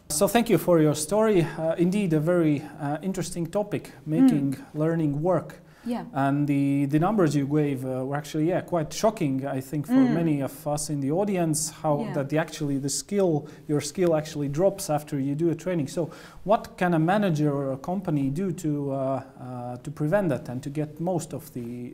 So thank you for your story. Indeed, a very interesting topic, making learning work. Yeah. And the numbers you gave were actually quite shocking, I think, for many of us in the audience, how that your skill actually drops after you do a training. So what can a manager or a company do to prevent that and to get most of the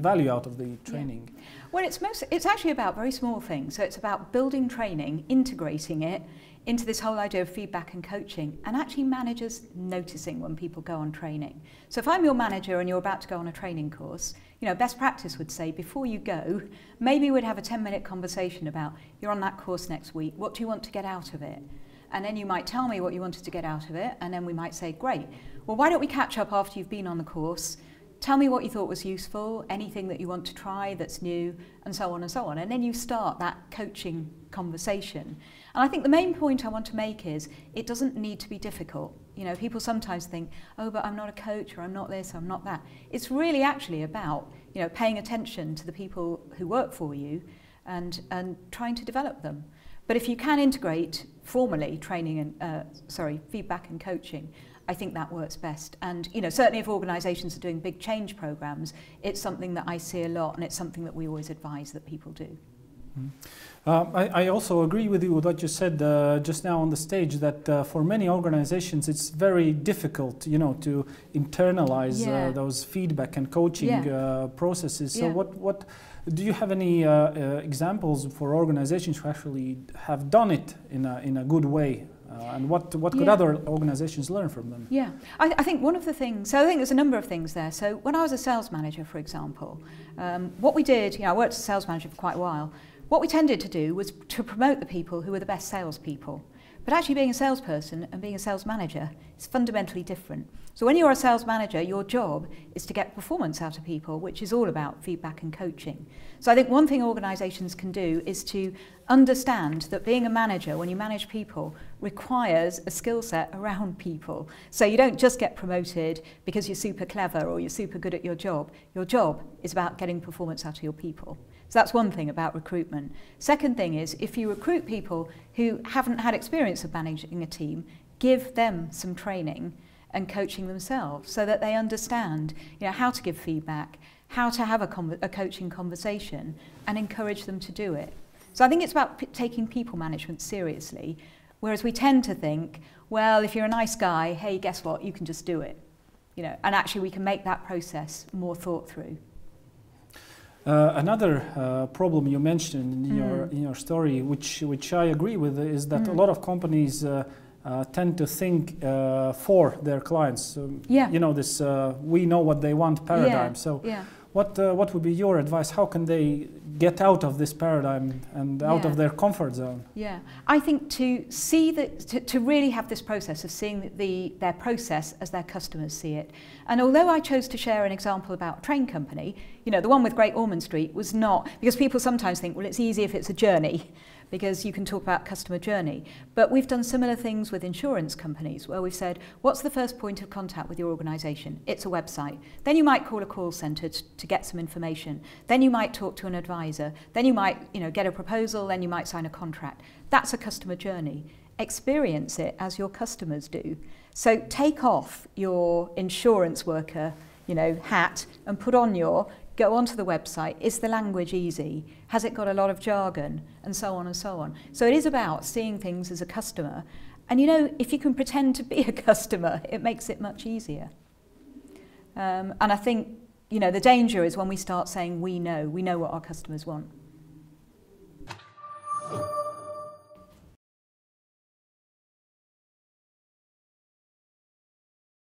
value out of the training? Yeah. Well, it's actually about very small things. So it's about building training, integrating it into this whole idea of feedback and coaching, and actually managers noticing when people go on training. So if I'm your manager and you're about to go on a training course, you know, best practice would say before you go, maybe we'd have a 10-minute conversation about, you're on that course next week, what do you want to get out of it? And then you might tell me what you wanted to get out of it, and then we might say, great, well, why don't we catch up after you've been on the course? Tell me what you thought was useful, anything that you want to try that's new, and so on and so on. And then you start that coaching conversation. And I think the main point I want to make is it doesn't need to be difficult. You know, people sometimes think, oh, but I'm not a coach, or I'm not this, or I'm not that. It's really actually about, you know, paying attention to the people who work for you and trying to develop them. But if you can integrate formally training and, feedback and coaching, I think that works best. And, you know, certainly if organisations are doing big change programmes, it's something that I see a lot, and it's something that we always advise that people do. I also agree with you with what you said just now on the stage, that for many organizations it's very difficult, you know, to internalize those feedback and coaching processes. So what do you have any examples for organizations who actually have done it in a good way? And what could other organizations learn from them? Yeah, I think one of the things, so I think there's a number of things there. So when I was a sales manager, for example, what we did, you know, I worked as a sales manager for quite a while. What we tended to do was to promote the people who were the best salespeople. But actually being a salesperson and being a sales manager is fundamentally different. So when you're a sales manager, your job is to get performance out of people, which is all about feedback and coaching. So I think one thing organisations can do is to understand that being a manager, when you manage people, requires a skill set around people. So you don't just get promoted because you're super clever or you're super good at your job. Your job is about getting performance out of your people. So that's one thing about recruitment. Second thing is, if you recruit people who haven't had experience of managing a team, give them some training and coaching themselves so that they understand, you know, how to give feedback, how to have a coaching conversation, and encourage them to do it. So I think it's about taking people management seriously, whereas we tend to think, well, if you're a nice guy, hey, guess what, you can just do it. You know, and actually we can make that process more thought through. Another problem you mentioned in your story, which I agree with, is that a lot of companies tend to think for their clients. You know, this we know what they want paradigm. So what would be your advice? How can they get out of this paradigm and out of their comfort zone? Yeah, I think to see that, to really have this process of seeing their process as their customers see it. And although I chose to share an example about a train company, you know, the one with Great Ormond Street was not, because people sometimes think, well, it's easy if it's a journey, because you can talk about customer journey. But we've done similar things with insurance companies where we've said, what's the first point of contact with your organisation? It's a website. Then you might call a call centre to get some information. Then you might talk to an advisor. Then you might, you know, get a proposal. Then you might sign a contract. That's a customer journey. Experience it as your customers do. So take off your insurance worker, you know, hat and put on your, go onto the website. Is the language easy? Has it got a lot of jargon? And so on and so on. So it is about seeing things as a customer. And you know, if you can pretend to be a customer, it makes it much easier. And I think, you know, the danger is when we start saying we know what our customers want.